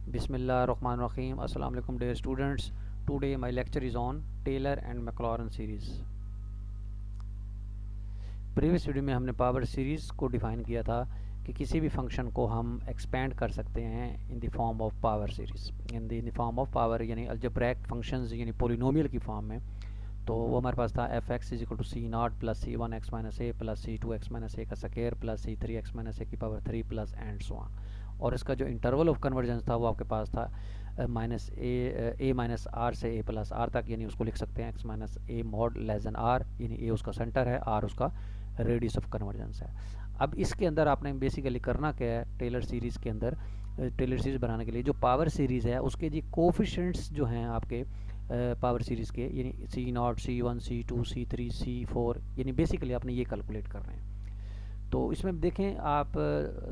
Bismillahirrahmanirrahim. Assalamu alaikum dear students. Today my lecture is on Taylor and Maclaurin series. Previous video में हमने power series को define किया था कि किसी भी फंक्शन को हम एक्सपेंड कर सकते हैं in the form of power series, in the form of power यानी अलजेब्रैक फंक्शंस यानी पोलिनोमियल की फॉर्म में। तो वो हमारे पास था F X is equal to C naught plus C one X minus A plus C two X minus A का square plus C three X minus A की power three plus and so on. और इसका जो interval of convergence था वो आपके पास था minus A minus are से ए प्लस आर तक, यानी उसको लिख सकते हैं x minus a mod less than r, यानी ए उसका सेंटर है, आर उसका रेडियस ऑफ कन्वर्जेंस है। अब इसके अंदर आपने बेसिकली करना क्या है, टेलर सीरीज़ के अंदर टेलर सीरीज़ बनाने के लिए जो पावर सीरीज़ है उसके जी कोफिशिएंट्स जो हैं आपके पावर सीरीज़ के, यानी C naught C one C two C three C four, यानी बेसिकली आपने ये कैलकुलेट कर रहे हैं। तो इसमें देखें आप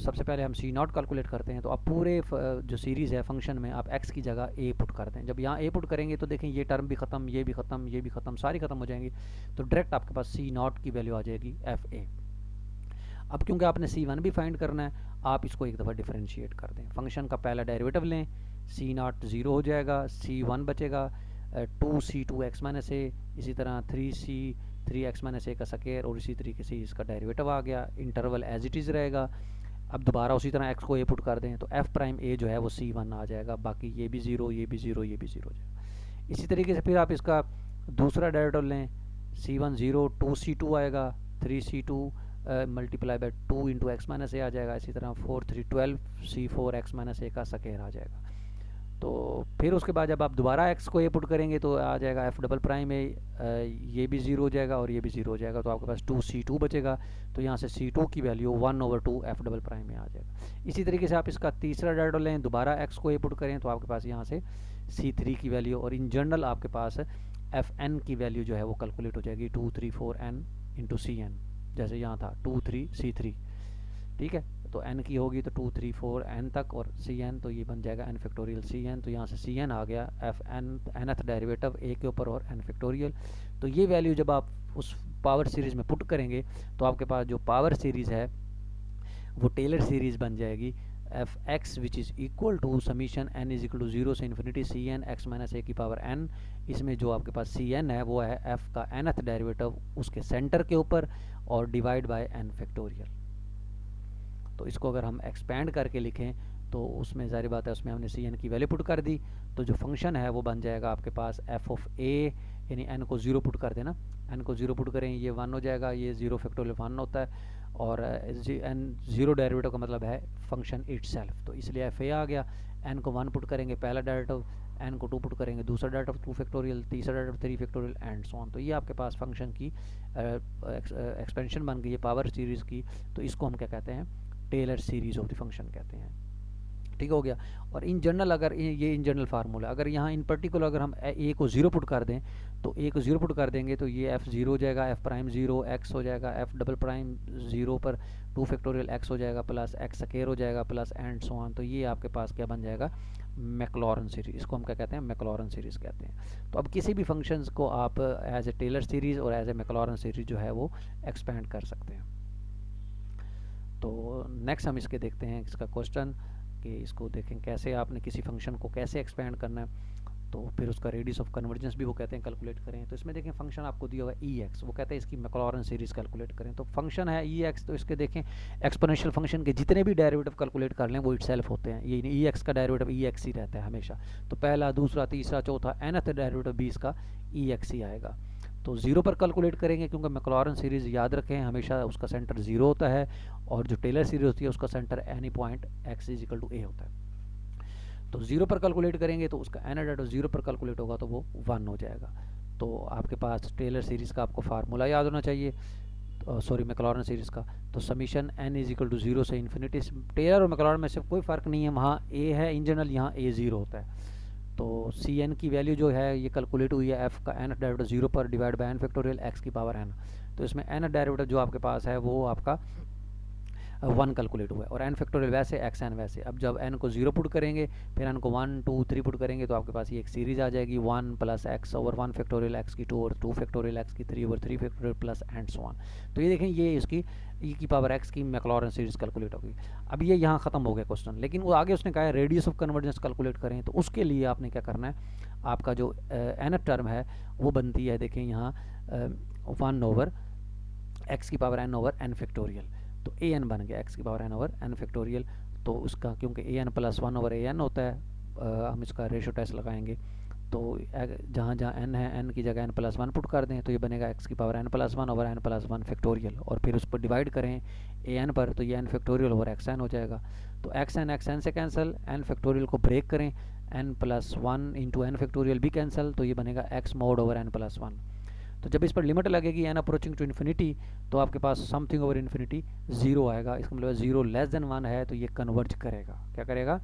सबसे पहले हम सी नॉट कैलकुलेट करते हैं। तो आप पूरे जो सीरीज़ है फंक्शन में आप एक्स की जगह ए पुट करते हैं। जब यहाँ ए पुट करेंगे तो देखें ये टर्म भी ख़त्म, ये भी ख़त्म, ये भी ख़त्म, सारी ख़त्म हो जाएंगी। तो डायरेक्ट आपके पास सी नॉट की वैल्यू आ जाएगी एफ ए। अब क्योंकि आपने सी वन भी फाइंड करना है, आप इसको एक दफ़ा डिफरेंशिएट कर दें। फंक्शन का पहला डेरिवेटिव लें, सी नॉट ज़ीरो हो जाएगा, सी वन बचेगा, two C two X minus A, इसी तरह three C three X minus A का स्क्वायर, और इसी तरीके से इसका डेरिवेटिव आ गया। इंटरवल एज इट इज़ रहेगा। अब दोबारा उसी तरह एक्स को ए पुट कर दें तो एफ प्राइम ए जो है वो सी वन आ जाएगा, बाकी ये भी ज़ीरो, ये भी ज़ीरो, ये भी ज़ीरो हो जाएगा। इसी तरीके से फिर आप इसका दूसरा डेरिवेटिव लें, C one zero, two C two आएगा, three C two multiply by two into X minus A आ जाएगा, इसी तरह four three 12 C four X minus A का स्क्वायर आ जाएगा। तो फिर उसके बाद जब आप दोबारा एक्स को ए पुट करेंगे तो आ जाएगा एफ डबल प्राइम ए, ये भी ज़ीरो हो जाएगा और ये भी ज़ीरो हो जाएगा। तो आपके पास टू सी टू बचेगा, तो यहाँ से सी टू की value one over two f double prime में आ जाएगा। इसी तरीके से आप इसका तीसरा डेरिवेटिव लें, दोबारा एक्स को ए पुट करें तो आपके पास यहाँ से सी थ्री की वैल्यू, और इन जनरल आपके पास एफ एन की वैल्यू जो है वो कैलकुलेट हो जाएगी two three four n into c n, जैसे यहाँ था टू थ्री सी थ्री, ठीक है। तो n की होगी तो टू थ्री फोर n तक, और सी एन तो ये बन जाएगा n फैक्टोरियल सी एन। तो यहाँ से सी एन आ गया f n nth derivative a के ऊपर और n फैक्टोरियल। तो ये वैल्यू जब आप उस पावर सीरीज़ में पुट करेंगे तो आपके पास जो पावर सीरीज़ है वो टेलर सीरीज़ बन जाएगी F X which is equal to summation n is equal to zero से infinity C N X minus A की पावर n। इसमें जो आपके पास सी एन है वो है f का nth डेरिवेटिव उसके सेंटर के ऊपर और डिवाइड बाय n फैक्टोरियल। तो इसको अगर हम एक्सपेंड करके लिखें तो उसमें ज़ाहिर बात है उसमें हमने सी एन की वैल्यू पुट कर दी, तो जो फंक्शन है वो बन जाएगा आपके पास एफ ऑफ ए, यानी एन को ज़ीरो पुट कर देना, एन को ज़ीरो पुट करें ये वन हो जाएगा, ये ज़ीरो फैक्टोरियल वन होता है, और एन ज़ीरो डेरिवेटिव का मतलब है फंक्शन इटसेल्फ, तो इसलिए एफ ए आ गया। एन को वन पुट करेंगे पहला डेरिवेटिव, एन को टू पुट करेंगे दूसरा डेरिवेटिव टू फैक्टोरियल, तीसरा derivative three factorial and so on. तो ये आपके पास फंक्शन की एक्सपेंशन बन गई है पावर सीरीज़ की। तो इसको हम क्या कहते हैं, Taylor series of the function कहते हैं, ठीक हो गया। और इन जनरल अगर ये इन जनरल फार्मूला, अगर यहाँ इन पर्टिकुलर अगर हम ए को ज़ीरो पुट कर दें तो ए को ज़ीरो पुट कर देंगे तो ये एफ ज़ीरो हो जाएगा, एफ प्राइम ज़ीरो, एक्स हो जाएगा, एफ डबल प्राइम ज़ीरो पर टू फैक्टोरियल एक्स हो जाएगा प्लस एक्स स्क्वायर हो जाएगा प्लस एंड सो ऑन। तो ये आपके पास क्या बन जाएगा, मैक्लॉरन सीरीज़। इसको हम क्या कहते हैं, मैक्लॉरन सीरीज़ कहते हैं। तो अब किसी भी फंक्शंस को आप एज ए टेलर सीरीज़ और एज ए मैक्लॉरन सीरीज़ जो है वो एक्सपेंड कर सकते हैं। तो नेक्स्ट हम इसके देखते हैं इसका क्वेश्चन, कि इसको देखें कैसे आपने किसी फंक्शन को कैसे एक्सपेंड करना है। तो फिर उसका रेडियस ऑफ कन्वर्जेंस भी वो कहते हैं कैलकुलेट करें। तो इसमें देखें फंक्शन आपको दिया हुआ है ई एक्स, वो कहते हैं इसकी मैक्लॉरन सीरीज़ कैलकुलेट करें। तो फंक्शन है ई एक्स, तो इसके देखें एक्सपोनेंशियल फंक्शन के जितने भी डेरिवेटिव कैलकुलेट कर लें वो इटसेल्फ होते हैं। ये ई एक्स का डेरिवेटिव ई एक्स ही रहता है हमेशा। तो पहला दूसरा तीसरा चौथा nth डेरिवेटिव भी इसका ई एक्स ही आएगा। तो ज़ीरो पर कैलकुलेट करेंगे क्योंकि मैक्लॉरन सीरीज़ याद रखें हमेशा उसका सेंटर ज़ीरो होता है, और जो टेलर सीरीज़ होती है उसका centre any point X is equal to A होता है। तो ज़ीरो पर कैलकुलेट करेंगे तो उसका एन डेटा ज़ीरो पर कैलकुलेट होगा तो वो वन हो जाएगा। तो आपके पास टेलर सीरीज़ का आपको फार्मूला याद होना चाहिए, सॉरी मैक्लॉरन सीरीज़ का। तो summation n is equal to zero से इन्फिनिटी, टेलर और मैक्लॉरन में से कोई फ़र्क नहीं है, वहाँ ए है इन जनरल, यहाँ ए ज़ीरो होता है। तो सी एन की वैल्यू जो है ये कैलकुलेट हुई है एफ का एन डेरिवेटिव ज़ीरो पर divide by n factorial x की पावर एन। तो इसमें एन डेरिवेटिव जो आपके पास है वो आपका 1 कैलकुलेट हुआ है, और n फैक्टोरियल वैसे एक्स एन वैसे। अब जब n को 0 पुट करेंगे, फिर n को 1 2 3 पुट करेंगे, तो आपके पास ये एक सीरीज आ जाएगी 1 plus x over 1 factorial x की 2 और 2 फैक्टोरियल एक्स की 3 over 3 factorial plus and so on. तो ये देखें, ये इसकी e की पावर x की मैक्लॉरेन सीरीज कैलकुलेट होगी। अब ये यहाँ ख़त्म हो गया क्वेश्चन, लेकिन वो आगे उसने कहा है रेडियस ऑफ कन्वर्जेंस कैलकुलेट करें। तो उसके लिए आपने क्या करना है, आपका जो nth टर्म है वो बनती है, देखें यहाँ 1 ओवर एक्स की power n over n factorial. तो ए एन बन गया एक्स की power n over n factorial. तो उसका क्योंकि A N plus 1 over A N होता है, हम इसका रेशो टेस्ट लगाएंगे। तो जहाँ जहाँ n है, n की जगह n प्लस 1 पुट कर दें, तो ये बनेगा एक्स की power n plus 1 over n plus 1 factorial, और फिर उस पर डिवाइड करें ए एन पर, तो ये n factorial over x n हो जाएगा। तो एक्स एन से कैंसिल, n फैक्टोरियल को ब्रेक करें, n plus 1 into n factorial भी कैंसिल, तो ये बनेगा x mod over n plus 1। तो जब इस पर लिमिट लगेगी n अप्रोचिंग टू इन्फिनिटी, तो आपके पास समथिंग ओवर इन्फिनिटी 0 आएगा। इसका मतलब 0 लेस देन 1 है, तो ये कन्वर्ज करेगा। क्या करेगा?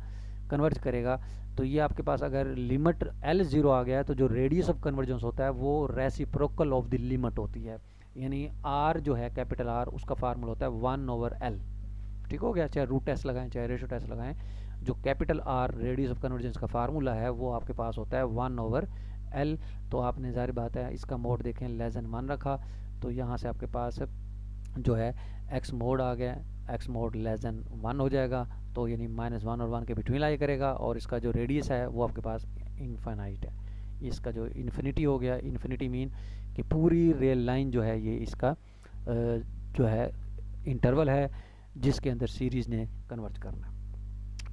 कन्वर्ज करेगा। तो ये आपके पास अगर लिमिट L 0 आ गया है, तो जो रेडियस ऑफ कन्वर्जेंस होता है वो रेसिप्रोकल ऑफ द लिमिट होती है। यानी R जो है कैपिटल R, उसका फार्मूला होता है 1 ओवर L। ठीक हो गया? चाहे रूट टेस्ट लगाएं चाहे रेशो टेस्ट लगाएं, जो capital R radius of convergence का फार्मूला है वो आपके पास होता है 1 ओवर L। तो आपने ज़ाहिर बात है इसका मोड देखें लेस देन 1 रखा, तो यहाँ से आपके पास जो है x मोड आ गया, x मोड लेस देन 1 हो जाएगा। तो यानी -1 और 1 के बिटवीन लाई करेगा, और इसका जो रेडियस है वो आपके पास इनफाइनाइट है। इसका जो इन्फिनिटी हो गया, इन्फिनिटी मीन कि पूरी रेल लाइन जो है ये इसका जो है इंटरवल है जिसके अंदर सीरीज ने कन्वर्ज करना।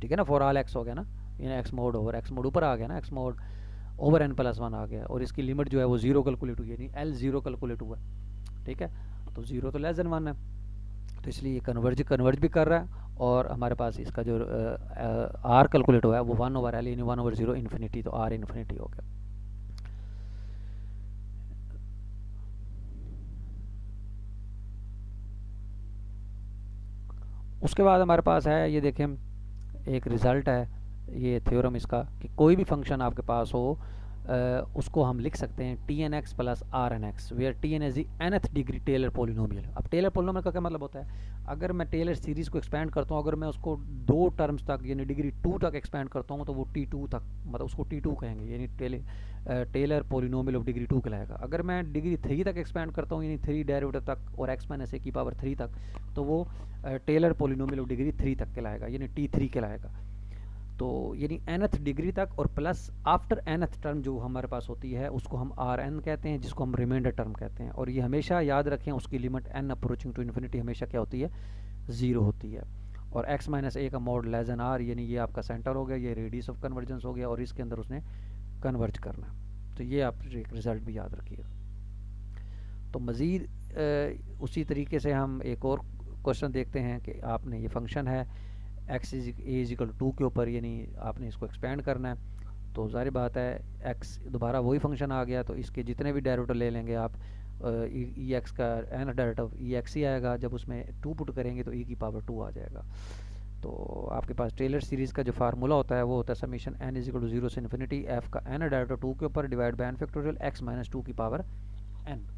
ठीक है ना? फॉर ऑल एक्स हो गया ना, ये x mod over x mode ऊपर आ गया ना, x mod over n plus 1 आ गया, और इसकी लिमिट जो है वो 0 कैलकुलेट हुई है, यानी L 0 कैलकुलेट हुआ। ठीक है? तो 0 तो लेस देन 1 है, तो इसलिए ये कन्वर्ज भी कर रहा है, और हमारे पास इसका जो R कैलकुलेट हुआ है वो 1 ओवर L यानी 1 ओवर 0 इन्फिनिटी, तो R इन्फिनिटी हो गया। उसके बाद हमारे पास है, ये देखें एक रिज़ल्ट है, ये थ्योरम इसका, कि कोई भी फंक्शन आपके पास हो उसको हम लिख सकते हैं Tn(x) plus Rn(x), where Tn is the nth degree Taylor polynomial. अब टेलर पोलिनोमियल का क्या मतलब होता है? अगर मैं टेलर सीरीज़ को एक्सपेंड करता हूँ, अगर मैं उसको 2 टर्म्स तक यानी डिग्री 2 तक एक्सपेंड करता हूँ, तो वो T2 तक, मतलब उसको T2 कहेंगे, यानी टेलर पोलिनोमियल ऑफ डिग्री 2 कहलाएगा। अगर मैं डिग्री 3 तक एक्सपेंड करता हूँ, यानी 3 डेरिवेटिव तक और x माइनस a की पावर 3 तक, तो वो टेलर पोलिनोमियल ऑफ डिग्री 3 तक कहलाएगा, यानी T3 कहलाएगा। तो यानी nth डिग्री तक, और प्लस आफ्टर nth टर्म जो हमारे पास होती है उसको हम Rn कहते हैं, जिसको हम रिमाइंडर टर्म कहते हैं। और ये हमेशा याद रखें, उसकी limit n approaching to infinity हमेशा क्या होती है? 0 होती है। और x माइनस a का मोड लेस देन R, यानी ये आपका सेंटर हो गया, ये रेडियस ऑफ कन्वर्जेंस हो गया, और इसके अंदर उसने कन्वर्ज करना। तो ये आप एक रिज़ल्ट भी याद रखिएगा। तो मज़ीद उसी तरीके से हम एक और क्वेश्चन देखते हैं कि आपने ये फंक्शन है x इज इक्वल टू 2 के ऊपर, यानी आपने इसको एक्सपेंड करना है। तो जाहिर बात है x दोबारा वही फंक्शन आ गया, तो इसके जितने भी डेरिवेटिव ले लेंगे आप, ई एक्स का n डेरिवेटिव ई एक्स ही आएगा, जब उसमें 2 पुट करेंगे तो e की पावर 2 आ जाएगा। तो आपके पास टेलर सीरीज़ का जो फार्मूला होता है वो होता है summation n is equal to 0 से इन्फिनिटी f का n डेरिवेटिव 2 के ऊपर divide by n factorial x minus 2 की पावर n।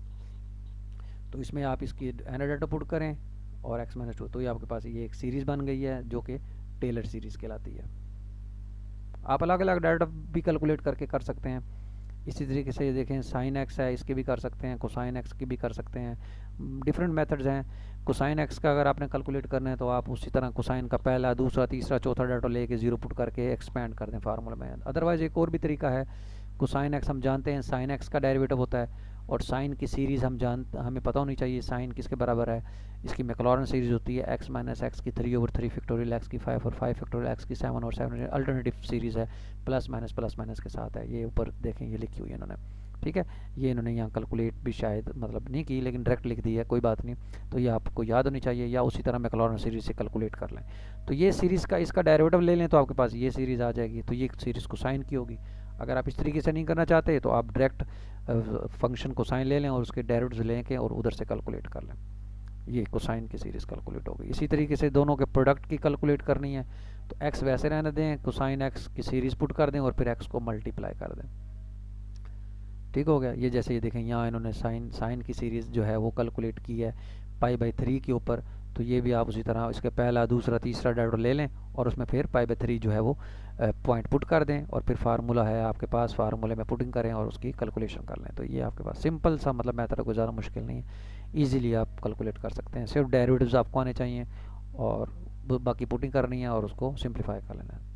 तो इसमें आप इसकी n डेरिवेटिव पुट करें और x माइनस 2, तो ये आपके पास ये एक सीरीज़ बन गई है जो कि टेलर सीरीज़ कहलाती है। आप अलग अलग डेरिवेटिव भी कैलकुलेट करके कर सकते हैं। इसी तरीके से ये देखें साइन x है, इसके भी कर सकते हैं, कोसाइन x की भी कर सकते हैं, डिफरेंट मेथड्स हैं। कोसाइन x का अगर आपने कैलकुलेट करना है तो आप उसी तरह कोसाइन का पहला, दूसरा, तीसरा, चौथा डेरिवेटिव लेके 0 पुट करके एक्सपेंड कर दें फार्मूला में। अदरवाइज एक और भी तरीका है, कोसाइन x हम जानते हैं साइन x का डेरिवेटिव होता है, और साइन की सीरीज़ हमें पता होनी चाहिए साइन किसके बराबर है। इसकी मैक्लॉरेन सीरीज़ होती है x माइनस एक्स की 3 ओवर 3 फैक्टोरियल x की 5 और 5 फैक्टोरियल x की 7 और 7, अल्टरनेटिव सीरीज़ है, प्लस माइनस के साथ है। ये ऊपर देखें ये लिखी हुई है इन्होंने, ठीक है। ये इन्होंने यहाँ कैलकुलेट भी शायद मतलब नहीं की, लेकिन डायरेक्ट लिख दी है, कोई बात नहीं। तो ये आपको याद होनी चाहिए, या उसी तरह मैक्लॉरेन सीरीज़ से कैलकुलेट कर लें। तो ये सीरीज़ का इसका डेरिवेटिव ले लें तो आपके पास ये सीरीज़ आ जाएगी, तो ये सीरीज़ कोसाइन की होगी। अगर आप इस तरीके से नहीं करना चाहते तो आप डायरेक्ट फंक्शन कोसाइन ले लें और उसके डेरिवेटिव्स लेके और उधर से कैलकुलेट कर लें। ये कोसाइन की सीरीज़ कैलकुलेट हो गई। इसी तरीके से दोनों के प्रोडक्ट की कैलकुलेट करनी है, तो x वैसे रहने दें, कोसाइन x की सीरीज़ पुट कर दें और फिर x को मल्टीप्लाई कर दें। ठीक हो गया। ये जैसे ये देखें यहाँ इन्होंने साइन की सीरीज़ जो है वो कैलकुलेट की है पाई बाई 3 के ऊपर, तो ये भी आप उसी तरह इसके पहला दूसरा तीसरा डेरिवेटिव ले लें और उसमें फिर पाई/3 जो है वो पॉइंट पुट कर दें और फिर फार्मूला है आपके पास, फार्मूले में पुटिंग करें और उसकी कैलकुलेशन कर लें। तो ये आपके पास सिंपल सा मतलब मेथड है, कोई ज़्यादा मुश्किल नहीं है, ईजिली आप कैलकुलेट कर सकते हैं। सिर्फ डेरिवेटिव्स आपको आने चाहिए और बाकी पुटिंग करनी है और उसको सिंप्लीफाई कर लेना है।